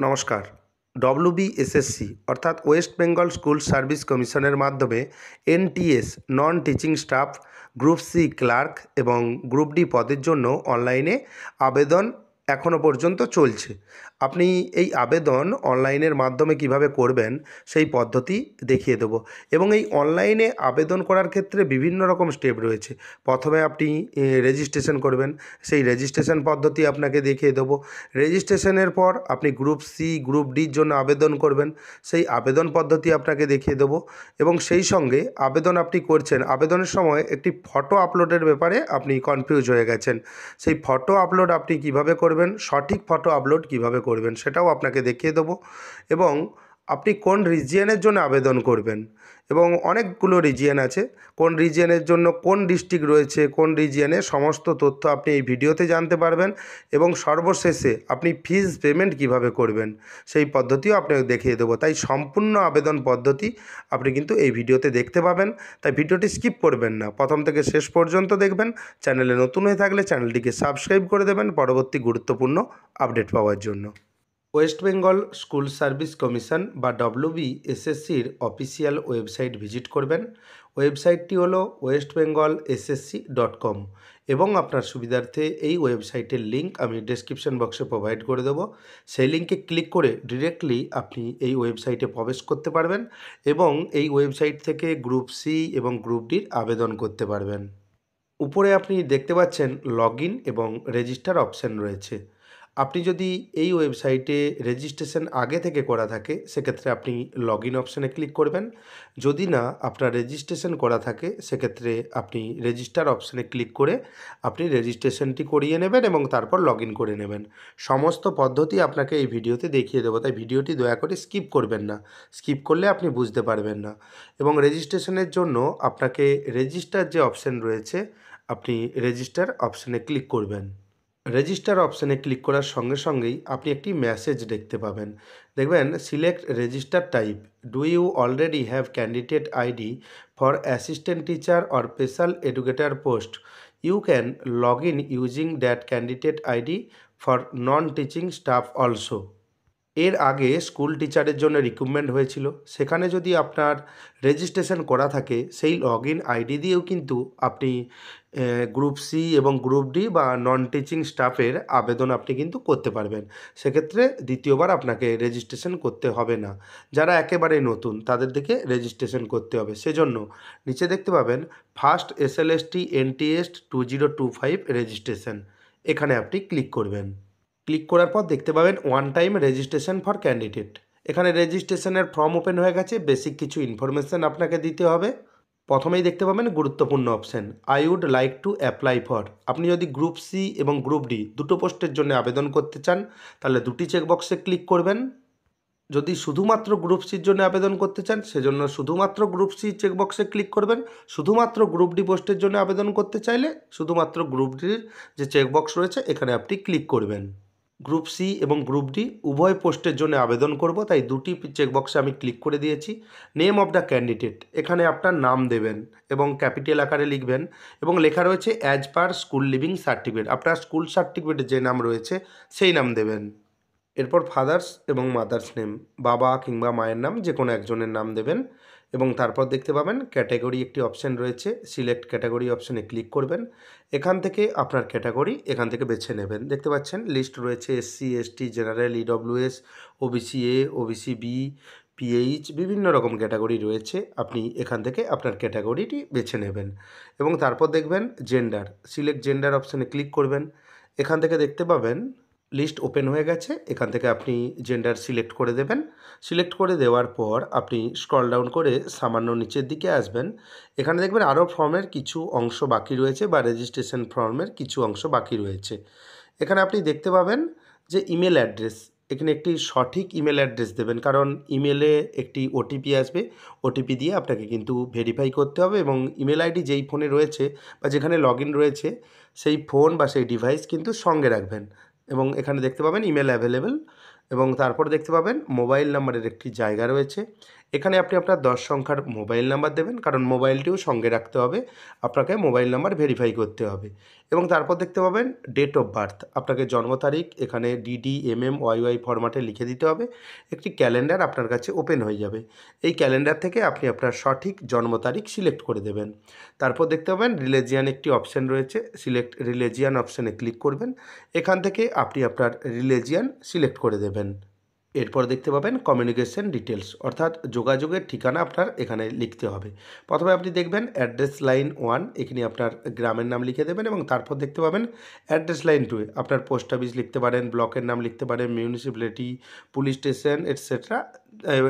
নমস্কার। ডব্লিউবিএসএসসি অর্থাৎ West Bengal school service কমিশনের মাধ্যমে NTS non teaching staff group C clerk এবং গ্রুপ ডি পদের জন্য অনলাইনে আবেদন এখনও পর্যন্ত চলছে। আপনি এই আবেদন অনলাইনের মাধ্যমে কিভাবে করবেন সেই পদ্ধতি দেখিয়ে দেবো এবং এই অনলাইনে আবেদন করার ক্ষেত্রে বিভিন্ন রকম স্টেপ রয়েছে। প্রথমে আপনি রেজিস্ট্রেশন করবেন, সেই রেজিস্ট্রেশন পদ্ধতি আপনাকে দেখিয়ে দেবো। রেজিস্ট্রেশনের পর আপনি গ্রুপ সি গ্রুপ ডির জন্য আবেদন করবেন, সেই আবেদন পদ্ধতি আপনাকে দেখিয়ে দেবো এবং সেই সঙ্গে আবেদন আপনি করছেন, আবেদনের সময় একটি ফটো আপলোডের ব্যাপারে আপনি কনফিউজ হয়ে গেছেন। সেই ফটো আপলোড আপনি কিভাবে করবেন, সঠিক ফটো আপলোড কিভাবে করবেন সেটাও আপনাকে দেখিয়ে দেবো এবং আপনি কোন রিজিয়নের জন্য আবেদন করবেন এবং অনেকগুলো রিজিয়ন আছে, কোন রিজিয়নের জন্য কোন ডিস্ট্রিক্ট রয়েছে, কোন রিজিয়নে সমস্ত তথ্য আপনি এই ভিডিওতে জানতে পারবেন এবং সর্বশেষে আপনি ফিজ পেমেন্ট কিভাবে করবেন সেই পদ্ধতিও আপনাকে দেখিয়ে দেবো। তাই সম্পূর্ণ আবেদন পদ্ধতি আপনি কিন্তু এই ভিডিওতে দেখতে পাবেন, তাই ভিডিওটি স্কিপ করবেন না, প্রথম থেকে শেষ পর্যন্ত দেখবেন। চ্যানেলে নতুন হয়ে থাকলে চ্যানেলটিকে সাবস্ক্রাইব করে দেবেন পরবর্তী গুরুত্বপূর্ণ আপডেট পাওয়ার জন্য। West Bengal school service commission বা ডব্লিউবিএসএসসির অফিসিয়াল ওয়েবসাইট ভিজিট করবেন। ওয়েবসাইটটি হলো westbengalssc.com এবং আপনার সুবিধার্থে এই ওয়েবসাইটের লিঙ্ক আমি ডেসক্রিপশন বক্সে প্রোভাইড করে দেবো। সেই লিঙ্কে ক্লিক করে ডিরেক্টলি আপনি এই ওয়েবসাইটে প্রবেশ করতে পারবেন এবং এই ওয়েবসাইট থেকে গ্রুপ সি এবং গ্রুপ ডির আবেদন করতে পারবেন। উপরে আপনি দেখতে পাচ্ছেন লগইন এবং রেজিস্টার অপশান রয়েছে। আপনি যদি এই ওয়েবসাইটে রেজিস্ট্রেশন আগে থেকে করা থাকে সেক্ষেত্রে আপনি লগইন অপশানে ক্লিক করবেন। যদি না আপনার রেজিস্ট্রেশন করা থাকে সেক্ষেত্রে আপনি রেজিস্টার অপশানে ক্লিক করে আপনি রেজিস্ট্রেশনটি করিয়ে নেবেন এবং তারপর লগইন করে নেবেন। সমস্ত পদ্ধতি আপনাকে এই ভিডিওতে দেখিয়ে দেবো, তাই ভিডিওটি দয়া করে স্কিপ করবেন না, স্কিপ করলে আপনি বুঝতে পারবেন না। এবং রেজিস্ট্রেশনের জন্য আপনাকে রেজিস্টার যে অপশান রয়েছে আপনি রেজিস্টার অপশানে ক্লিক করবেন। রেজিস্টার অপশানে ক্লিক করার সঙ্গে সঙ্গেই আপনি একটি মেসেজ দেখতে পাবেন। দেখবেন select register type, do you already have candidate ID for assistant teacher or special educator post, you can log in using that candidate ID for non teaching staff also. এর আগে স্কুল টিচারের জন্য recruitment হয়েছিল, সেখানে যদি আপনার registration করা থাকে সেই লগইন আইডি দিয়েও কিন্তু আপনি গ্রুপ সি এবং গ্রুপ ডি বা নন টিচিং স্টাফের আবেদন আপনি কিন্তু করতে পারবেন। সেক্ষেত্রে দ্বিতীয়বার আপনাকে রেজিস্ট্রেশন করতে হবে না। যারা একেবারে নতুন তাদের দিকে রেজিস্ট্রেশন করতে হবে, সেজন্য নিচে দেখতে পাবেন ফার্স্ট এসএলএসটি এনটিএস 2025 রেজিস্ট্রেশন, এখানে আপনি ক্লিক করবেন। ক্লিক করার পর দেখতে পাবেন one time registration for candidate. এখানে রেজিস্ট্রেশনের ফর্ম ওপেন হয়ে গেছে, বেসিক কিছু ইনফরমেশান আপনাকে দিতে হবে। প্রথমেই দেখতে পাবেন গুরুত্বপূর্ণ option, I would like to apply for. আপনি যদি গ্রুপ সি এবং গ্রুপ ডি দুটো পোস্টের জন্য আবেদন করতে চান তাহলে দুটি চেকবক্সে ক্লিক করবেন। যদি শুধুমাত্র গ্রুপ সির জন্য আবেদন করতে চান সেজন্য শুধুমাত্র গ্রুপ সি চেকবক্সে ক্লিক করবেন। শুধুমাত্র গ্রুপ ডি পোস্টের জন্য আবেদন করতে চাইলে শুধুমাত্র গ্রুপ ডির যে চেকবক্স রয়েছে এখানে আপনি ক্লিক করবেন। গ্রুপ সি এবং গ্রুপ ডি উভয় পোস্টের জন্য আবেদন করব, তাই দুটি চেকবক্সে আমি ক্লিক করে দিয়েছি। নেম অফ দ্য ক্যান্ডিডেট, এখানে আপনার নাম দেবেন এবং ক্যাপিটাল আকারে লিখবেন এবং লেখা রয়েছে as per school living certificate, আপনার স্কুল সার্টিফিকেটে যে নাম রয়েছে সেই নাম দেবেন। এরপর ফাদার্স এবং মাদার্স নেম, বাবা কিংবা মায়ের নাম যে কোনো একজনের নাম দেবেন এবং তারপর দেখতে পাবেন ক্যাটাগরি একটি অপশান রয়েছে, সিলেক্ট ক্যাটাগরি অপশানে ক্লিক করবেন। এখান থেকে আপনার ক্যাটাগরি এখান থেকে বেছে নেবেন। দেখতে পাচ্ছেন লিস্ট রয়েছে SC ST general EWS OBC A OBC B PH বিভিন্ন রকম ক্যাটাগরি রয়েছে। আপনি এখান থেকে আপনার ক্যাটাগরিটি বেছে নেবেন এবং তারপর দেখবেন জেন্ডার, সিলেক্ট জেন্ডার অপশানে ক্লিক করবেন। এখান থেকে দেখতে পাবেন লিস্ট ওপেন হয়ে গেছে, এখান থেকে আপনি জেন্ডার সিলেক্ট করে দেবেন। সিলেক্ট করে দেওয়ার পর আপনি স্ক্রল ডাউন করে সামান্য নিচের দিকে আসবেন। এখানে দেখবেন আরও ফর্মের কিছু অংশ বাকি রয়েছে বা রেজিস্ট্রেশন ফর্মের কিছু অংশ বাকি রয়েছে। এখানে আপনি দেখতে পাবেন যে ইমেল অ্যাড্রেস, এখানে একটি সঠিক ইমেল অ্যাড্রেস দেবেন, কারণ ইমেলে একটি ওটিপি আসবে, ওটিপি দিয়ে আপনাকে কিন্তু ভেরিফাই করতে হবে এবং ইমেল আইডি যেই ফোনে রয়েছে বা যেখানে লগ ইন রয়েছে সেই ফোন বা সেই ডিভাইস কিন্তু সঙ্গে রাখবেন এবং এখানে দেখতে পাবেন ইমেল অ্যাভেলেবেল এবং তারপর দেখতে পাবেন মোবাইল নাম্বারের একটি জায়গা রয়েছে। এখানে আপনি আপনার 10 সংখ্যার মোবাইল নাম্বার দেবেন, কারণ মোবাইলটিও সঙ্গে রাখতে হবে, আপনাকে মোবাইল নাম্বার ভেরিফাই করতে হবে। এবং তারপর দেখতে পাবেন ডেট অফ বার্থ, আপনাকে জন্ম তারিখ এখানে ডিডি, ওয়াইওয়াই ফরম্যাটে লিখে দিতে হবে। একটি ক্যালেন্ডার আপনার কাছে ওপেন হয়ে যাবে। এই ক্যালেন্ডার থেকে আপনি আপনার সঠিক জন্ম তারিখ সিলেক্ট করে দেবেন। তারপর দেখতে পাবেন রিলিজিয়ান একটি অপশান রয়েছে, সিলেক্ট রিলিজিয়ান অপশানে ক্লিক করবেন। এখান থেকে আপনি আপনার রিলিজিয়ান সিলেক্ট করে দেবেন। এরপর দেখতে পাবেন কমিউনিকেশন ডিটেলস, অর্থাৎ যোগাযোগের ঠিকানা আপনার এখানে লিখতে হবে। প্রথমে আপনি দেখবেন অ্যাড্রেস লাইন 1, এখানে আপনার গ্রামের নাম লিখে দেবেন এবং তারপর দেখতে পাবেন অ্যাড্রেস লাইন 2 আপনার পোস্ট অফিস লিখতে পারেন, ব্লকের নাম লিখতে পারেন, মিউনিসিপ্যালিটি, পুলিশ স্টেশন এটসেট্রা।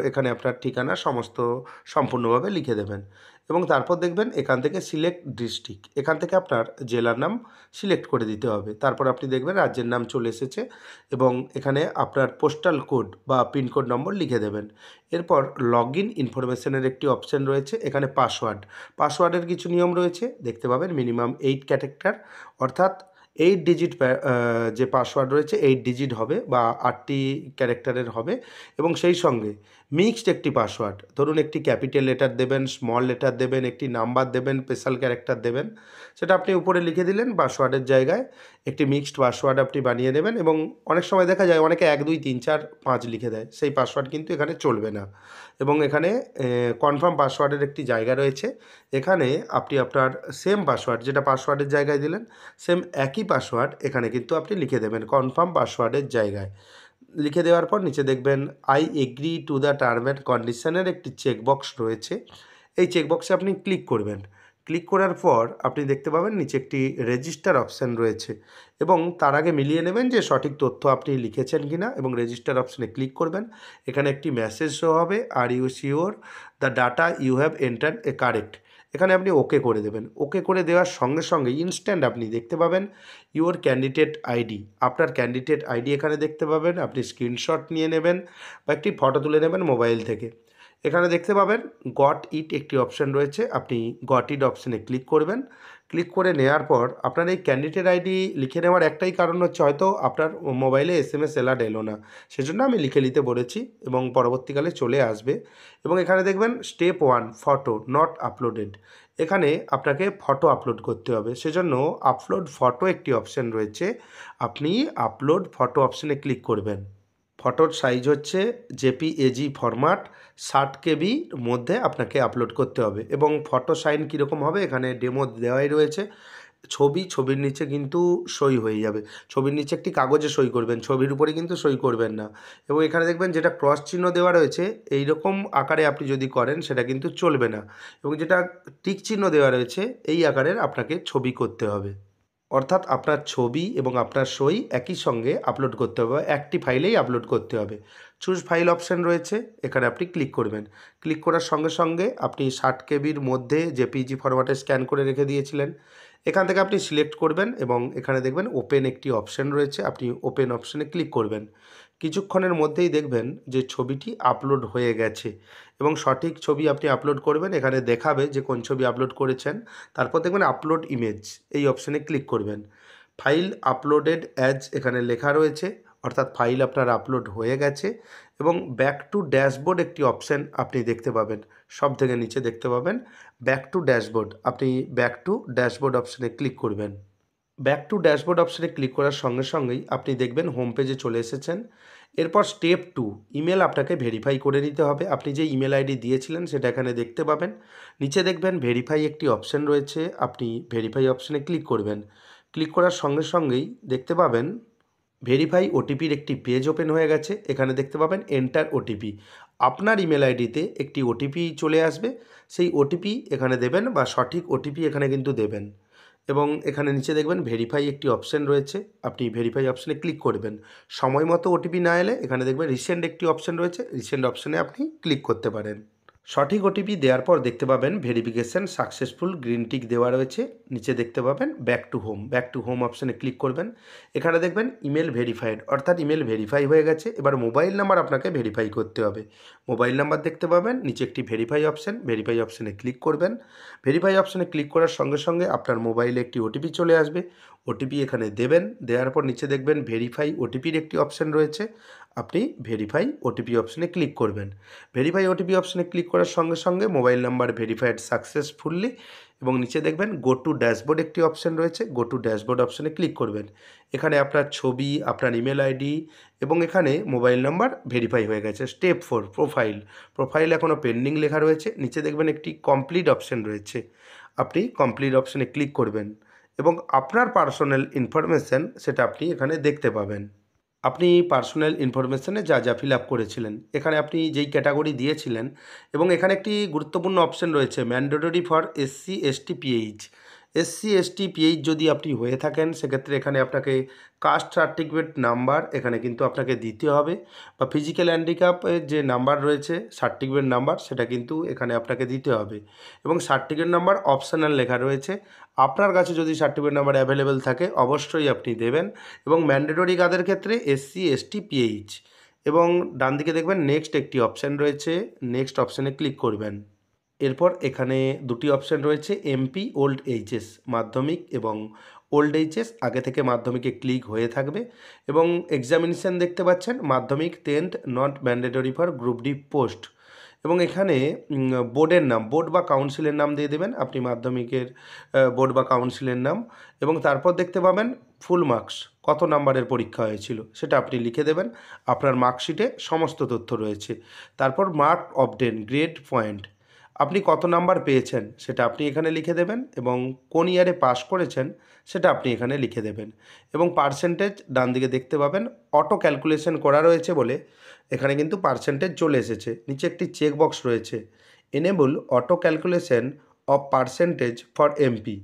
এখানে আপনার ঠিকানা সমস্ত সম্পূর্ণভাবে লিখে দেবেন এবং তারপর দেখবেন এখান থেকে সিলেক্ট ডিস্ট্রিক্ট, এখান থেকে আপনার জেলার নাম সিলেক্ট করে দিতে হবে। তারপর আপনি দেখবেন রাজ্যের নাম চলে এসেছে এবং এখানে আপনার পোস্টাল কোড বা পিনকোড নম্বর লিখে দেবেন। এরপর লগ ইন ইনফরমেশনের একটি অপশান রয়েছে, এখানে পাসওয়ার্ডের কিছু নিয়ম রয়েছে, দেখতে পাবেন মিনিমাম 8 ক্যারেক্টার, অর্থাৎ 8 ডিজিট যে পাসওয়ার্ড রয়েছে 8 ডিজিট হবে বা 8টি ক্যারেক্টারের হবে এবং সেই সঙ্গে মিক্সড একটি পাসওয়ার্ড, ধরুন একটি ক্যাপিটাল লেটার দেবেন, স্মল লেটার দেবেন, একটি নাম্বার দেবেন, স্পেশাল ক্যারেক্টার দেবেন, সেটা আপনি উপরে লিখে দিলেন পাসওয়ার্ডের জায়গায়। একটি মিক্সড পাসওয়ার্ড আপনি বানিয়ে নেবেন এবং অনেক সময় দেখা যায় অনেকে 1 2 3 4 5 লিখে দেয়, সেই পাসওয়ার্ড কিন্তু এখানে চলবে না। এবং এখানে কনফার্ম পাসওয়ার্ডের একটি জায়গা রয়েছে, এখানে আপনি আপনার সেম পাসওয়ার্ড যেটা পাসওয়ার্ডের জায়গায় দিলেন, সেম একই পাসওয়ার্ড এখানে কিন্তু আপনি লিখে দেবেন কনফার্ম পাসওয়ার্ডের জায়গায়। লিখে দেওয়ার পর নিচে দেখবেন I agree to the term and কন্ডিশনের একটি চেকবক্স রয়েছে, এই চেকবক্সে আপনি ক্লিক করবেন। ক্লিক করার পর আপনি দেখতে পাবেন নিচে একটি রেজিস্টার অপশান রয়েছে এবং তার আগে মিলিয়ে নেবেন যে সঠিক তথ্য আপনি লিখেছেন কিনা এবং রেজিস্টার অপশানে ক্লিক করবেন। এখানে একটি মেসেজ শো হবে, are you sure the data you have entered a correct, এখানে আপনি ওকে করে দেবেন। ওকে করে দেওয়ার সঙ্গে সঙ্গে ইনস্ট্যান্ট আপনি দেখতে পাবেন ইউর ক্যান্ডিডেট আইডি, আপনার ক্যান্ডিডেট আইডি এখানে দেখতে পাবেন। আপনি স্ক্রিনশট নিয়ে নেবেন বা একটি ফটো তুলে নেবেন মোবাইল থেকে। এখানে দেখতে পাবেন গট ইট একটি অপশান রয়েছে, আপনি গট ইট অপশানে ক্লিক করবেন। ক্লিক করে নেওয়ার পর আপনার এই ক্যান্ডিডেট আইডি লিখে নেওয়ার একটাই কারণ হচ্ছে হয়তো আপনার মোবাইলে SMS অ্যালার্ট এলো না, সেজন্য আমি লিখে নিতে বলেছি এবং পরবর্তীকালে চলে আসবে। এবং এখানে দেখবেন স্টেপ 1 ফটো নট আপলোডেড, এখানে আপনাকে ফটো আপলোড করতে হবে, সেজন্য আপলোড ফটো একটি অপশান রয়েছে, আপনি আপলোড ফটো অপশানে ক্লিক করবেন। ফটোর সাইজ হচ্ছে জেপিএজি ফরম্যাট, 60 কেবির মধ্যে আপনাকে আপলোড করতে হবে এবং ফটো সাইন কীরকম হবে এখানে ডেমো দেওয়াই রয়েছে। ছবির নিচে কিন্তু সই হয়ে যাবে, ছবির নিচে একটি কাগজে সই করবেন, ছবির উপরে কিন্তু সই করবেন না। এবং এখানে দেখবেন যেটা ক্রস চিহ্ন দেওয়া রয়েছে এই রকম আকারে আপনি যদি করেন সেটা কিন্তু চলবে না, এবং যেটা টিক চিহ্ন দেওয়া রয়েছে এই আকারের আপনাকে ছবি করতে হবে, অর্থাৎ আপনার ছবি এবং আপনার সই একই সঙ্গে আপলোড করতে হবে, একটি ফাইলেই আপলোড করতে হবে। চুজ ফাইল অপশান রয়েছে, এখানে আপনি ক্লিক করবেন। ক্লিক করার সঙ্গে সঙ্গে আপনি 60 কেবির মধ্যে জেপিজি ফরম্যাটে স্ক্যান করে রেখে দিয়েছিলেন, এখান থেকে আপনি সিলেক্ট করবেন এবং এখানে দেখবেন ওপেন একটি অপশান রয়েছে, আপনি ওপেন অপশানে ক্লিক করবেন। কিছুক্ষণের মধ্যেই দেখবেন যে ছবিটি আপলোড হয়ে গেছে এবং সঠিক ছবি আপনি আপলোড করবেন, এখানে দেখাবে যে কোন ছবি আপলোড করেছেন। তারপর দেখবেন আপলোড ইমেজ, এই অপশানে ক্লিক করবেন। ফাইল আপলোডেড অ্যাজ এখানে লেখা রয়েছে, অর্থাৎ ফাইল আপনার আপলোড হয়ে গেছে। এবং ব্যাক টু ড্যাশবোর্ড একটি অপশান আপনি দেখতে পাবেন, সব থেকে নিচে দেখতে পাবেন ব্যাক টু ড্যাশবোর্ড, আপনি ব্যাক টু ড্যাশবোর্ড অপশানে ক্লিক করবেন। ব্যাক টু ড্যাশবোর্ড অপশানে ক্লিক করার সঙ্গে সঙ্গেই আপনি দেখবেন হোম পেজে চলে এসেছেন। এরপর স্টেপ 2 ইমেল আপনাকে ভেরিফাই করে নিতে হবে, আপনি যে ইমেল আইডি দিয়েছিলেন সেটা এখানে দেখতে পাবেন। নিচে দেখবেন ভেরিফাই একটি অপশান রয়েছে, আপনি ভেরিফাই অপশানে ক্লিক করবেন। ক্লিক করার সঙ্গে সঙ্গেই দেখতে পাবেন ভেরিফাই ওটিপির একটি পেজ ওপেন হয়ে গেছে, এখানে দেখতে পাবেন এন্টার ওটিপি, আপনার ইমেল আইডিতে একটি ওটিপি চলে আসবে, সেই ওটিপি এখানে দেবেন বা সঠিক ওটিপি এখানে কিন্তু দেবেন। এবং এখানে নিচে দেখবেন ভেরিফাই একটি অপশান রয়েছে, আপনি ভেরিফাই অপশানে ক্লিক করবেন। সময় মতো ওটিপি না এলে এখানে দেখবেন রিসেন্ড একটি অপশান রয়েছে, রিসেন্ড অপশানে আপনি ক্লিক করতে পারেন। সঠিক ওটিপি দেওয়ার পর দেখতে পাবেন ভেরিফিকেশান সাকসেসফুল গ্রিন টিক দেওয়া রয়েছে, নিচে দেখতে পাবেন ব্যাক টু হোম অপশানে ক্লিক করবেন। এখানে দেখবেন ইমেল ভেরিফাইড, অর্থাৎ ইমেল ভেরিফাই হয়ে গেছে। এবার মোবাইল নাম্বার আপনাকে ভেরিফাই করতে হবে, মোবাইল নাম্বার দেখতে পাবেন নিচে একটি ভেরিফাই অপশানে ক্লিক করবেন। ভেরিফাই অপশানে ক্লিক করার সঙ্গে সঙ্গে আপনার মোবাইলে একটি ওটিপি চলে আসবে, ওটিপি এখানে দেবেন। দেওয়ার পর নিচে দেখবেন ভেরিফাই ওটিপির একটি অপশান রয়েছে, আপনি ভেরিফাই ওটিপি অপশানে ক্লিক করবেন। ভেরিফাই ওটিপি অপশানে ক্লিক করার সঙ্গে সঙ্গে মোবাইল নাম্বার ভেরিফাইড সাকসেসফুলি এবং নিচে দেখবেন গো টু ড্যাশবোর্ড একটি অপশান রয়েছে, গো টু ড্যাশবোর্ড অপশানে ক্লিক করবেন। এখানে আপনার ছবি, আপনার ইমেল আইডি এবং এখানে মোবাইল নাম্বার ভেরিফাই হয়ে গেছে। স্টেপ 4 প্রোফাইল এখনও পেন্ডিং লেখা রয়েছে। নিচে দেখবেন একটি কমপ্লিট অপশান রয়েছে, আপনি কমপ্লিট অপশানে ক্লিক করবেন এবং আপনার পার্সোনাল ইনফরমেশান সেটা আপনি এখানে দেখতে পাবেন। আপনি পার্সোনাল ইনফরমেশানে যা যা ফিল আপ করেছিলেন, এখানে আপনি যেই ক্যাটাগরি দিয়েছিলেন এবং এখানে একটি গুরুত্বপূর্ণ অপশান রয়েছে mandatory for SC ST pH. SC ST pH যদি আপনি হয়ে থাকেন সেক্ষেত্রে এখানে আপনাকে কাস্ট সার্টিফিকেট নাম্বার এখানে কিন্তু আপনাকে দিতে হবে, বা ফিজিক্যাল হ্যান্ডিক্যাপের যে নাম্বার রয়েছে সার্টিফিকেট নাম্বার সেটা কিন্তু এখানে আপনাকে দিতে হবে এবং সার্টিফিকেট নাম্বার অপশনাল লেখা রয়েছে। আপনার কাছে যদি সার্টিফিকেট নাম্বার অ্যাভেলেবেল থাকে অবশ্যই আপনি দেবেন এবং ম্যান্ডেটরি কাদের ক্ষেত্রে এসসি এসটি পিএইচ। এবং ডান দিকে দেখবেন নেক্সট একটি অপশান রয়েছে, নেক্সট অপশানে ক্লিক করবেন। এরপর এখানে দুটি অপশান রয়েছে এমপি ওল্ড এইচএস, মাধ্যমিক এবং ওল্ড এইচএস আগে থেকে মাধ্যমিকে ক্লিক হয়ে থাকবে এবং এক্সামিনেশান দেখতে পাচ্ছেন মাধ্যমিক 10th not mandatory for group D post এবং এখানে বোর্ডের নাম, বোর্ড বা কাউন্সিলের নাম দিয়ে দেবেন আপনি মাধ্যমিকের বোর্ড বা কাউন্সিলের নাম এবং তারপর দেখতে পাবেন ফুল মার্কস, কত নাম্বারের পরীক্ষা হয়েছিল সেটা আপনি লিখে দেবেন। আপনার মার্কশিটে সমস্ত তথ্য রয়েছে। তারপর মার্ক অবটেন গ্রেড পয়েন্ট, আপনি কত নাম্বার পেয়েছেন সেটা আপনি এখানে লিখে দেবেন এবং কোন ইয়ারে পাস করেছেন সেটা আপনি এখানে লিখে দেবেন এবং পার্সেন্টেজ ডান দিকে দেখতে পাবেন অটো ক্যালকুলেশন করা রয়েছে বলে এখানে কিন্তু পার্সেন্টেজ চলে এসেছে। নিচে একটি চেক বক্স রয়েছে enable auto calculation of percentage for MP,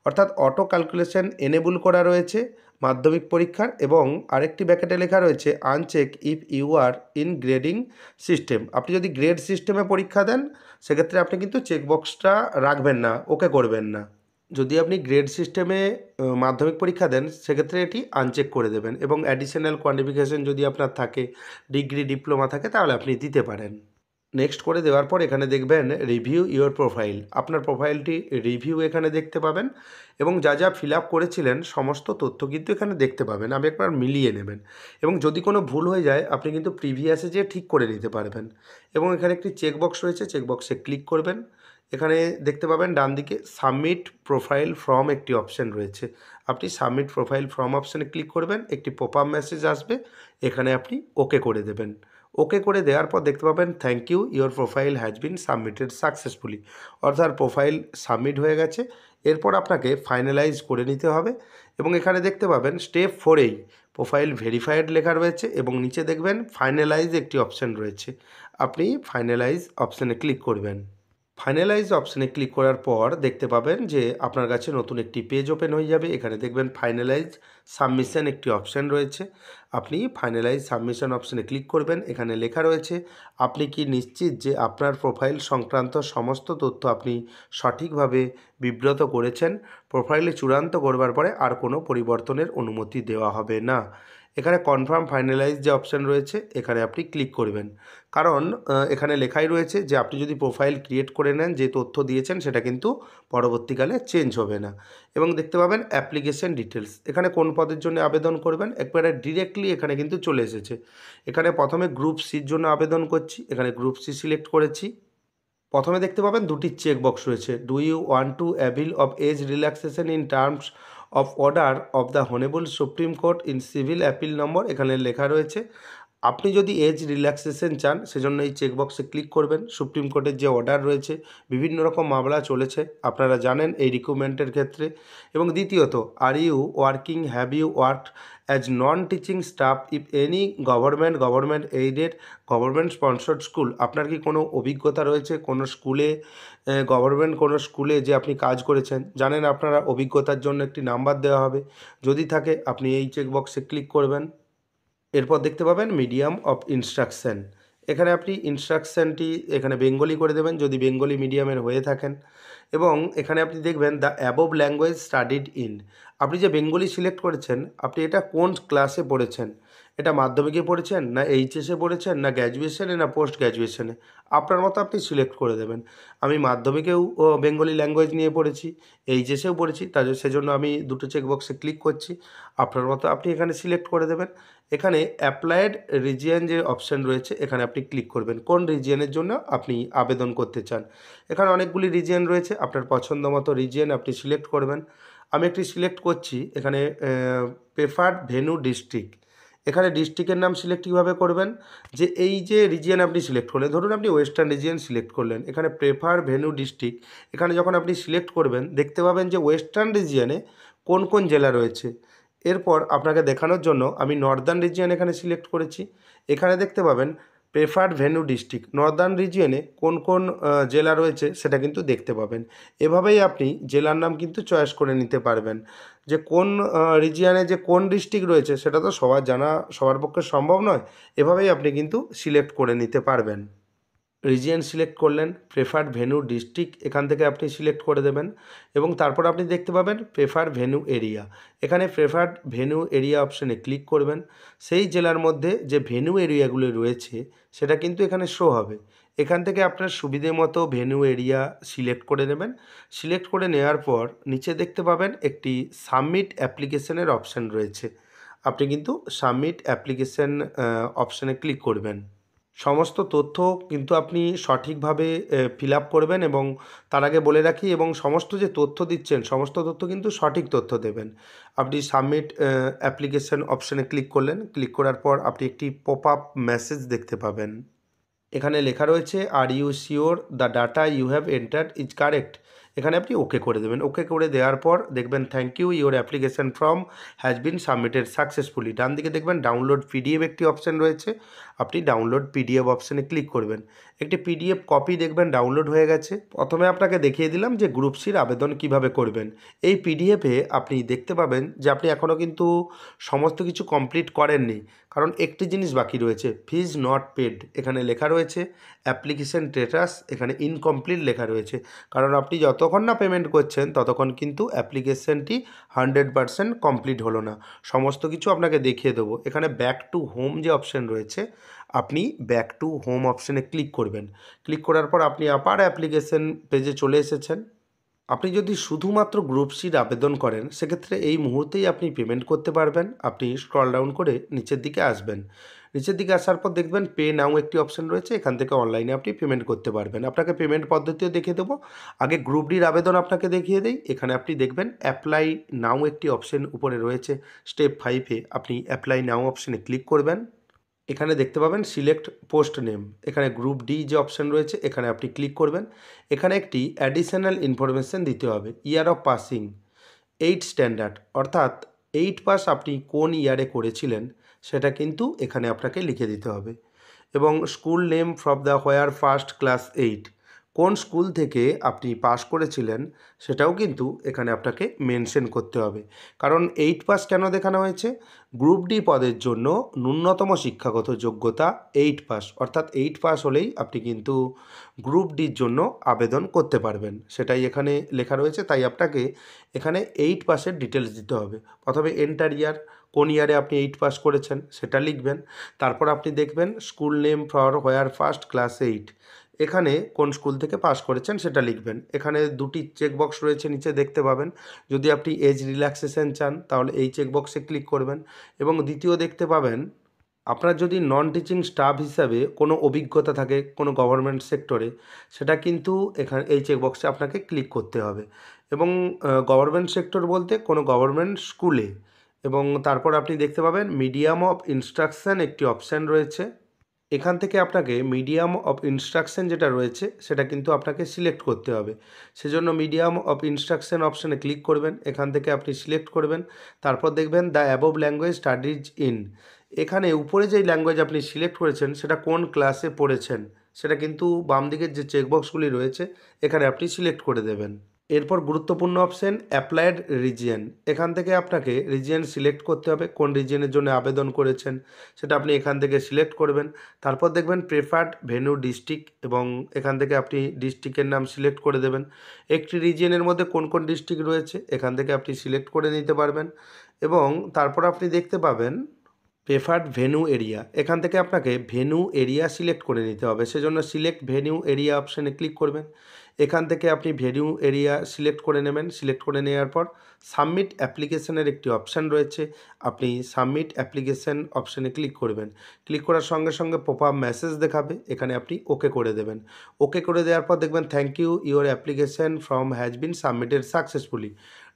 অর্থাৎ অটো ক্যালকুলেশন এনেবল করা রয়েছে মাধ্যমিক পরীক্ষার এবং আরেকটি ব্র্যাকেটে লেখা রয়েছে uncheck if you are in grading system. আপনি যদি গ্রেড সিস্টেমে পরীক্ষা দেন সেক্ষেত্রে আপনি কিন্তু চেকবক্সটা রাখবেন না, ওকে করবেন না। যদি আপনি গ্রেড সিস্টেমে মাধ্যমিক পরীক্ষা দেন সেক্ষেত্রে এটি আনচেক করে দেবেন এবং অ্যাডিশনাল কোয়ালিফিকেশন যদি আপনার থাকে, ডিগ্রি ডিপ্লোমা থাকে তাহলে আপনি দিতে পারেন। নেক্সট করে দেওয়ার পর এখানে দেখবেন রিভিউ ইওর প্রোফাইল, আপনার প্রোফাইলটি রিভিউ এখানে দেখতে পাবেন এবং যা যা ফিল আপ করেছিলেন সমস্ত তথ্য কিন্তু এখানে দেখতে পাবেন। আপনি একবার মিলিয়ে নেবেন এবং যদি কোনো ভুল হয়ে যায় আপনি কিন্তু প্রিভিয়াসে যেয়ে ঠিক করে নিতে পারবেন এবং এখানে একটি চেকবক্স রয়েছে, চেকবক্সে ক্লিক করবেন। এখানে দেখতে পাবেন ডান দিকে সাবমিট প্রোফাইল ফর্ম একটি অপশান রয়েছে, আপনি সাবমিট প্রোফাইল ফর্ম অপশানে ক্লিক করবেন, একটি পপ আপ মেসেজ আসবে, এখানে আপনি ওকে করে দেবেন। ওকে করে দেওয়ার পর দেখতে পাবেন thank you your profile has been submitted successfully, অর্থাৎ প্রোফাইল সাবমিট হয়ে গেছে। এরপর আপনাকে ফাইনালাইজ করে নিতে হবে এবং এখানে দেখতে পাবেন স্টেপ 4এই প্রোফাইল ভেরিফাইড লেখা রয়েছে এবং নিচে দেখবেন ফাইনালাইজ একটি অপশান রয়েছে, আপনি ফাইনালাইজ অপশানে ক্লিক করবেন। ফাইনালাইজ অপশানে ক্লিক করার পর দেখতে পাবেন যে আপনার কাছে নতুন একটি পেজ ওপেন হয়ে যাবে। এখানে দেখবেন ফাইনালাইজ সাবমিশন একটি অপশান রয়েছে, আপনি ফাইনালাইজ সাবমিশন অপশানে ক্লিক করবেন। এখানে লেখা রয়েছে আপনি কি নিশ্চিত যে আপনার প্রোফাইল সংক্রান্ত সমস্ত তথ্য আপনি সঠিকভাবে বিব্রত করেছেন। প্রোফাইলে চূড়ান্ত করবার পরে আর কোনো পরিবর্তনের অনুমতি দেওয়া হবে না। এখানে কনফার্ম ফাইনালাইজ যে অপশান রয়েছে এখানে আপনি ক্লিক করবেন, কারণ এখানে লেখাই রয়েছে যে আপনি যদি প্রোফাইল ক্রিয়েট করে নেন যে তথ্য দিয়েছেন সেটা কিন্তু পরবর্তীকালে চেঞ্জ হবে না। এবং দেখতে পাবেন অ্যাপ্লিকেশন ডিটেলস, এখানে কোন পদের জন্য আবেদন করবেন একবারে ডিরেক্টলি এখানে কিন্তু চলে এসেছে। এখানে প্রথমে গ্রুপ সির জন্য আবেদন করছি, এখানে গ্রুপ সি সিলেক্ট করেছি। প্রথমে দেখতে পাবেন দুটি চেক বক্স রয়েছে, do you want to avail of age relaxation in terms of order of the honourable supreme court in civil appeal number, এখানে লেখা রয়েছে আপনি যদি এজ রিল্যাক্সেশন চান সেজন্য এই চেকবক্সে ক্লিক করবেন। সুপ্রিম কোর্টের যে অর্ডার রয়েছে বিভিন্ন রকম মামলা চলেছে আপনারা জানেন এই রিক্রুটমেন্টের ক্ষেত্রে। এবং দ্বিতীয়ত are you working, have you worked as non teaching staff if any government aided government sponsored school, আপনার কি কোনো অভিজ্ঞতা রয়েছে কোনো স্কুলে, গভর্নমেন্ট কোনো স্কুলে যে আপনি কাজ করেছেন, জানেন আপনারা অভিজ্ঞতার জন্য একটি নাম্বার দেওয়া হবে, যদি থাকে আপনি এই চেকবক্সে ক্লিক করবেন। এরপর দেখতে পাবেন মিডিয়াম অফ ইনস্ট্রাকশান, এখানে আপনি ইনস্ট্রাকশানটি এখানে বেঙ্গলি করে দেবেন যদি বেঙ্গলি মিডিয়ামের হয়ে থাকেন। এবং এখানে আপনি দেখবেন the above language studied in, আপনি যে বেঙ্গলি সিলেক্ট করেছেন আপনি এটা কোন ক্লাসে পড়েছেন এটা মাধ্যমিকে পড়েছেন, না এইচএসে পড়েছেন, না গ্র্যাজুয়েশনে, না পোস্ট গ্র্যাজুয়েশনে, আপনার মতো আপনি সিলেক্ট করে দেবেন। আমি মাধ্যমিকেও বেঙ্গলি ল্যাঙ্গুয়েজ নিয়ে পড়েছি, এইচএসেও পড়েছি, সেজন্য আমি দুটো চেকবক্সে ক্লিক করছি। আপনার মতো আপনি এখানে সিলেক্ট করে দেবেন। এখানে অ্যাপ্লাইড রিজিয়ন যে অপশান রয়েছে এখানে আপনি ক্লিক করবেন কোন রিজিয়নের জন্য আপনি আবেদন করতে চান। এখানে অনেকগুলি রিজিয়ন রয়েছে, আপনার পছন্দ মতো রিজিয়ন আপনি সিলেক্ট করবেন। আমি একটি সিলেক্ট করছি এখানে প্রেফার্ড ভেন্যু ডিস্ট্রিক্ট। এখানে ডিস্ট্রিক্টের নাম সিলেক্ট কীভাবে করবেন, যে এই যে রিজিয়ন আপনি সিলেক্ট করলেন, ধরুন আপনি ওয়েস্টার্ন রিজিয়ন সিলেক্ট করলেন, এখানে প্রেফার ভেন্যু ডিস্ট্রিক্ট এখানে যখন আপনি সিলেক্ট করবেন দেখতে পাবেন যে ওয়েস্টার্ন রিজিয়নে কোন কোন জেলা রয়েছে। এরপর আপনাকে দেখানোর জন্য আমি নর্দার্ন রিজিয়ন এখানে সিলেক্ট করেছি। এখানে দেখতে পাবেন প্রেফার্ড ভেন্যু ডিস্ট্রিক্ট, নর্দার্ন রিজিয়নে কোন কোন জেলা রয়েছে সেটা কিন্তু দেখতে পাবেন। এভাবেই আপনি জেলার নাম কিন্তু চয়েস করে নিতে পারবেন। যে কোন রিজিয়নে যে কোন ডিস্ট্রিক্ট রয়েছে সেটা তো সবার জানা সবার পক্ষে সম্ভব নয়, এভাবেই আপনি কিন্তু সিলেক্ট করে নিতে পারবেন। রিজিয়ন সিলেক্ট করলেন, প্রেফার্ড ভেন্যু ডিস্ট্রিক্ট এখান থেকে আপনি সিলেক্ট করে দেবেন এবং তারপর আপনি দেখতে পাবেন প্রেফার ভেন্যু এরিয়া। এখানে প্রেফার্ড ভেন্যু এরিয়া অপশানে ক্লিক করবেন। সেই জেলার মধ্যে যে ভেন্যু এরিয়াগুলো রয়েছে সেটা কিন্তু এখানে শো হবে। এখান থেকে আপনার সুবিধে মতো ভেন্যু এরিয়া সিলেক্ট করে নেবেন। সিলেক্ট করে নেওয়ার পর নিচে দেখতে পাবেন একটি সাবমিট অ্যাপ্লিকেশনের অপশান রয়েছে। আপনি কিন্তু সাবমিট অ্যাপ্লিকেশন অপশানে ক্লিক করবেন। সমস্ত তথ্য কিন্তু আপনি সঠিকভাবে ফিল আপ করবেন এবং তার আগে বলে রাখি এবং সমস্ত যে তথ্য দিচ্ছেন সমস্ত তথ্য কিন্তু সঠিক তথ্য দেবেন। আপনি সাবমিট অ্যাপ্লিকেশন অপশানে ক্লিক করলেন, ক্লিক করার পর আপনি একটি পপ আপ মেসেজ দেখতে পাবেন। এখানে লেখা রয়েছে are you sure the data you have entered is correct. এখানে আপনি ওকে করে দেবেন। ওকে করে দেওয়ার পর দেখবেন thank you your application form has been submitted successfully. ডান দিকে দেখবেন ডাউনলোড পিডিএফ একটি অপশান রয়েছে, আপনি ডাউনলোড পিডিএফ অপশানে ক্লিক করবেন। একটি পিডিএফ কপি দেখবেন ডাউনলোড হয়ে গেছে। প্রথমে আপনাকে দেখিয়ে দিলাম যে গ্রুপ সির আবেদন কিভাবে করবেন। এই পিডিএফে আপনি দেখতে পাবেন যে আপনি এখনও কিন্তু সমস্ত কিছু কমপ্লিট করেননি, কারণ একটি জিনিস বাকি রয়েছে, ফিজ নট পেড এখানে লেখা রয়েছে। অ্যাপ্লিকেশন স্ট্যাটাস এখানে ইনকমপ্লিট লেখা রয়েছে, কারণ আপনি যতক্ষণ না পেমেন্ট করছেন ততক্ষণ কিন্তু অ্যাপ্লিকেশনটি 100% কমপ্লিট হলো না। সমস্ত কিছু আপনাকে দেখিয়ে দেবো। এখানে ব্যাক টু হোম যে অপশান রয়েছে আপনি ব্যাক টু হোম অপশানে ক্লিক করবেন। ক্লিক করার পর আপনি আবার অ্যাপ্লিকেশন পেজে চলে এসেছেন। আপনি যদি শুধুমাত্র গ্রুপ সির আবেদন করেন সেক্ষেত্রে এই মুহূর্তেই আপনি পেমেন্ট করতে পারবেন। আপনি স্ক্রল ডাউন করে নিচের দিকে আসবেন। নিচের দিকে আসার পর দেখবেন পে নাও একটি অপশান রয়েছে, এখান থেকে অনলাইনে আপনি পেমেন্ট করতে পারবেন। আপনাকে পেমেন্ট পদ্ধতিও দেখিয়ে দেবো। আগে গ্রুপ ডির আবেদন আপনাকে দেখিয়ে দেই। এখানে আপনি দেখবেন অ্যাপ্লাই নাও একটি অপশান উপরে রয়েছে, স্টেপ 5-এ আপনি অ্যাপ্লাই নাও অপশানে ক্লিক করবেন। এখানে দেখতে পাবেন সিলেক্ট পোস্ট নেম, এখানে গ্রুপ ডি যে অপশান রয়েছে এখানে আপনি ক্লিক করবেন। এখানে একটি অ্যাডিশনাল ইনফরমেশান দিতে হবে, ইয়ার অফ পাসিং 8 স্ট্যান্ডার্ড, অর্থাৎ 8 পাস আপনি কোন ইয়ারে করেছিলেন সেটা কিন্তু এখানে আপনাকে লিখে দিতে হবে। এবং school name from the where first class 8, কোন স্কুল থেকে আপনি পাস করেছিলেন সেটাও কিন্তু এখানে আপনাকে মেনশন করতে হবে। কারণ 8 পাস কেন দেখানো হয়েছে, গ্রুপ ডি পদের জন্য ন্যূনতম শিক্ষাগত যোগ্যতা 8 পাস, অর্থাৎ 8 পাস হলেই আপনি কিন্তু গ্রুপ ডির জন্য আবেদন করতে পারবেন, সেটাই এখানে লেখা রয়েছে। তাই আপনাকে এখানে 8 পাসের ডিটেলস দিতে হবে। প্রথমে এন্টার ইয়ার, কোন ইয়ারে আপনি 8 পাস করেছেন সেটা লিখবেন। তারপর আপনি দেখবেন school name for where first class 8, এখানে কোন স্কুল থেকে পাস করেছেন সেটা লিখবেন। এখানে দুটি চেকবক্স রয়েছে নিচে দেখতে পাবেন। যদি আপনি এজ রিল্যাক্সেশন চান তাহলে এই চেকবক্সে ক্লিক করবেন। এবং দ্বিতীয় দেখতে পাবেন আপনার যদি নন টিচিং স্টাফ হিসাবে কোনো অভিজ্ঞতা থাকে কোনো গভর্নমেন্ট সেক্টরে, সেটা কিন্তু এখানে এই চেকবক্সে আপনাকে ক্লিক করতে হবে। এবং গভর্নমেন্ট সেক্টর বলতে কোনো গভর্নমেন্ট স্কুলে। এবং তারপর আপনি দেখতে পাবেন মিডিয়াম অফ ইনস্ট্রাকশান একটি অপশান রয়েছে। এখান থেকে আপনাকে মিডিয়াম অফ ইনস্ট্রাকশান যেটা রয়েছে সেটা কিন্তু আপনাকে সিলেক্ট করতে হবে। সেজন্য মিডিয়াম অফ ইনস্ট্রাকশান অপশানে ক্লিক করবেন। এখান থেকে আপনি সিলেক্ট করবেন। তারপর দেখবেন the above language studies in, এখানে উপরে যেই ল্যাঙ্গুয়েজ আপনি সিলেক্ট করেছেন সেটা কোন ক্লাসে পড়েছেন সেটা কিন্তু বাম দিকের যে চেকবক্সগুলি রয়েছে এখানে আপনি সিলেক্ট করে দেবেন। এরপর গুরুত্বপূর্ণ অপশান অ্যাপ্লাইড রিজিয়ন, এখান থেকে আপনাকে রিজিয়ন সিলেক্ট করতে হবে, কোন রিজিয়নের জন্য আবেদন করেছেন সেটা আপনি এখান থেকে সিলেক্ট করবেন। তারপর দেখবেন প্রেফার্ড ভেন্যু ডিস্ট্রিক্ট এবং এখান থেকে আপনি ডিস্ট্রিক্টের নাম সিলেক্ট করে দেবেন। একটি রিজিয়নের মধ্যে কোন কোন ডিস্ট্রিক্ট রয়েছে এখান থেকে আপনি সিলেক্ট করে নিতে পারবেন। এবং তারপর আপনি দেখতে পাবেন প্রেফার্ড ভেন্যু এরিয়া, এখান থেকে আপনাকে ভেন্যু এরিয়া সিলেক্ট করে নিতে হবে। সেজন্য সিলেক্ট ভেন্যু এরিয়া অপশানে ক্লিক করবেন। এখান থেকে আপনি ভেন্যু এরিয়া সিলেক্ট করে নেবেন। সিলেক্ট করে নেওয়ার পর সাবমিট অ্যাপ্লিকেশনের একটি অপশান রয়েছে, আপনি সাবমিট অ্যাপ্লিকেশন অপশানে ক্লিক করবেন। ক্লিক করার সঙ্গে সঙ্গে পপআপ মেসেজ দেখাবে, এখানে আপনি ওকে করে দেবেন। ওকে করে দেওয়ার পর দেখবেন thank you, your application form has been submitted successfully.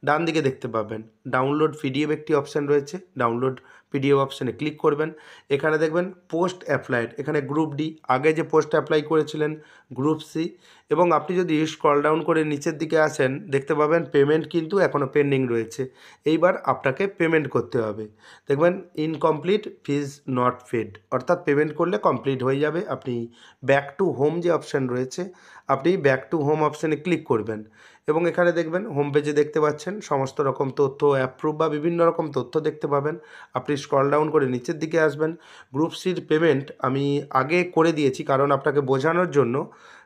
ডান দিকে দেখতে পাবেন ডাউনলোড পিডিএফ একটি অপশান রয়েছে, ডাউনলোড পিডিএফ অপশানে ক্লিক করবেন। এখানে দেখবেন পোস্ট অ্যাপ্লাইড, এখানে গ্রুপ ডি, আগে যে পোস্ট অ্যাপ্লাই করেছিলেন গ্রুপ সি। এবং আপনি যদি স্ক্রল ডাউন করে নিচের দিকে আসেন দেখতে পাবেন পেমেন্ট কিন্তু এখনও পেন্ডিং রয়েছে। এইবার আপনাকে পেমেন্ট করতে হবে। দেখবেন ইনকমপ্লিট ফিজ নট পেড, অর্থাৎ পেমেন্ট করলে কমপ্লিট হয়ে যাবে। আপনি ব্যাক টু হোম যে অপশান রয়েছে, আপনি ব্যাক টু হোম অপশানে ক্লিক করবেন এবং এখানে দেখবেন হোম পেজে দেখতে পাচ্ছেন সমস্ত রকম তথ্য, অ্যাপ্রুভ বা বিভিন্ন রকম তথ্য দেখতে পাবেন। আপনি স্ক্রল ডাউন করে নিচের দিকে আসবেন। গ্রুপ সির পেমেন্ট আমি আগে করে দিয়েছি, কারণ আপনাকে বোঝানোর জন্য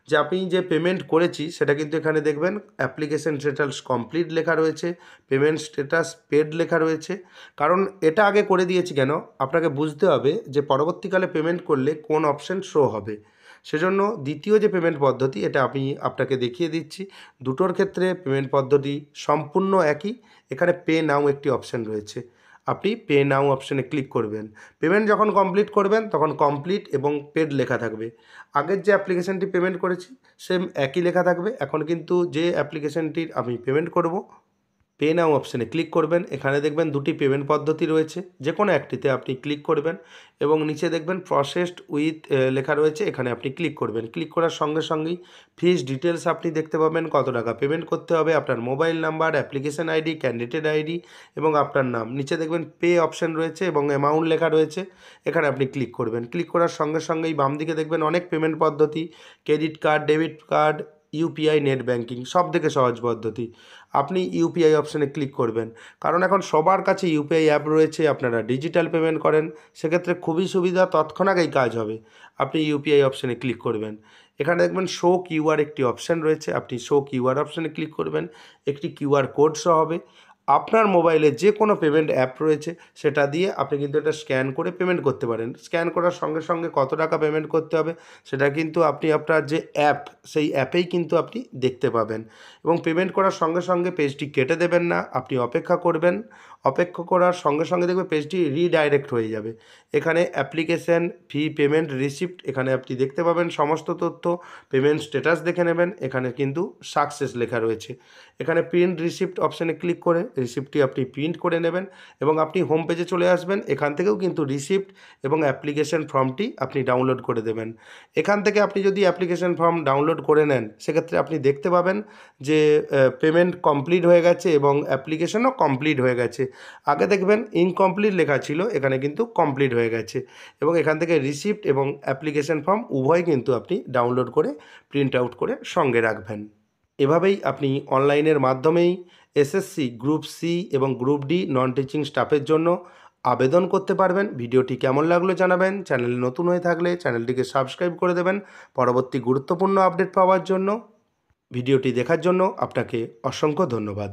যে আপনি যে পেমেন্ট করেছি সেটা কিন্তু এখানে দেখবেন অ্যাপ্লিকেশন স্ট্যাটাস কমপ্লিট লেখা রয়েছে, পেমেন্ট স্ট্যাটাস পেড লেখা রয়েছে। কারণ এটা আগে করে দিয়েছি কেন, আপনাকে বুঝতে হবে যে পরবর্তীকালে পেমেন্ট করলে কোন অপশান শো হবে। সেজন্য দ্বিতীয় যে পেমেন্ট পদ্ধতি এটা আমি আপনাকে দেখিয়ে দিচ্ছি। দুটোর ক্ষেত্রে পেমেন্ট পদ্ধতি সম্পূর্ণ একই। এখানে পে নাও একটি অপশান রয়েছে, আপনি পে নাও অপশানে ক্লিক করবেন। পেমেন্ট যখন কমপ্লিট করবেন তখন কমপ্লিট এবং পেড লেখা থাকবে। আগের যে অ্যাপ্লিকেশানটি পেমেন্ট করেছি সেম একই লেখা থাকবে। এখন কিন্তু যে অ্যাপ্লিকেশানটির আমি পেমেন্ট করব, পে নাও অপশানে ক্লিক করবেন। এখানে দেখবেন দুটি পেমেন্ট পদ্ধতি রয়েছে, যে কোনো একটিতে আপনি ক্লিক করবেন এবং নিচে দেখবেন প্রসেসড উইথ লেখা রয়েছে, এখানে আপনি ক্লিক করবেন। ক্লিক করার সঙ্গে সঙ্গেই ফিস ডিটেলস আপনি দেখতে পাবেন, কত টাকা পেমেন্ট করতে হবে, আপনার mobile number, application ID, candidate ID এবং আপনার নাম। নিচে দেখবেন পে অপশান রয়েছে এবং অ্যামাউন্ট লেখা রয়েছে, এখানে আপনি ক্লিক করবেন। ক্লিক করার সঙ্গে সঙ্গেই বাম দিকে দেখবেন অনেক পেমেন্ট পদ্ধতি, credit card, debit card, UPI, net banking, সব থেকে সহজ পদ্ধতি। আপনি ইউপিআই অপশানে ক্লিক করবেন, কারণ এখন সবার কাছে ইউপিআই অ্যাপ রয়েছে, আপনারা ডিজিটাল পেমেন্ট করেন, সেক্ষেত্রে খুবই সুবিধা, তৎক্ষণাৎই কাজ হবে। আপনি ইউপিআই অপশানে ক্লিক করবেন। এখানে দেখবেন শো কিউআর একটি অপশান রয়েছে, আপনি শো কিউআর অপশানে ক্লিক করবেন। একটি কিউআর কোড শো হবে, আপনার মোবাইলে যে কোনো পেমেন্ট অ্যাপ রয়েছে সেটা দিয়ে আপনি কিন্তু এটা স্ক্যান করে পেমেন্ট করতে পারেন। স্ক্যান করার সঙ্গে সঙ্গে কত টাকা পেমেন্ট করতে হবে সেটা কিন্তু আপনি আপনার যে অ্যাপ সেই অ্যাপেই কিন্তু আপনি দেখতে পাবেন। এবং পেমেন্ট করার সঙ্গে সঙ্গে পেজটি কেটে দেবেন না, আপনি অপেক্ষা করবেন। অপেক্ষা করার সঙ্গে সঙ্গে দেখবে পেজটি রিডাইরেক্ট হয়ে যাবে। এখানে অ্যাপ্লিকেশান ফি, পেমেন্ট রিসিপ্ট, এখানে আপনি দেখতে পাবেন সমস্ত তথ্য। পেমেন্ট স্ট্যাটাস দেখে নেবেন, এখানে কিন্তু সাকসেস লেখা রয়েছে। এখানে প্রিন্ট রিসিপ্ট অপশানে ক্লিক করে রিসিপ্টটি আপনি প্রিন্ট করে নেবেন এবং আপনি হোম পেজে চলে আসবেন। এখান থেকেও কিন্তু রিসিপ্ট এবং অ্যাপ্লিকেশন ফর্মটি আপনি ডাউনলোড করে দেবেন। এখান থেকে আপনি যদি অ্যাপ্লিকেশন ফর্ম ডাউনলোড করে নেন সেক্ষেত্রে আপনি দেখতে পাবেন যে পেমেন্ট কমপ্লিট হয়ে গেছে এবং অ্যাপ্লিকেশনও কমপ্লিট হয়ে গেছে। আগে দেখবেন ইনকমপ্লিট লেখা ছিল, এখানে কিন্তু কমপ্লিট হয়ে গেছে। এবং এখান থেকে রিসিপ্ট এবং অ্যাপ্লিকেশন ফর্ম উভয় কিন্তু আপনি ডাউনলোড করে প্রিন্ট আউট করে সঙ্গে রাখবেন। এভাবেই আপনি অনলাইনের মাধ্যমেই এসএসসি, গ্রুপ সি এবং গ্রুপ ডি নন টিচিং স্টাফের জন্য আবেদন করতে পারবেন। ভিডিওটি কেমন লাগলো জানাবেন। চ্যানেলে নতুন হয়ে থাকলে চ্যানেলটিকে সাবস্ক্রাইব করে দেবেন পরবর্তী গুরুত্বপূর্ণ আপডেট পাওয়ার জন্য। ভিডিওটি দেখার জন্য আপনাকে অসংখ্য ধন্যবাদ।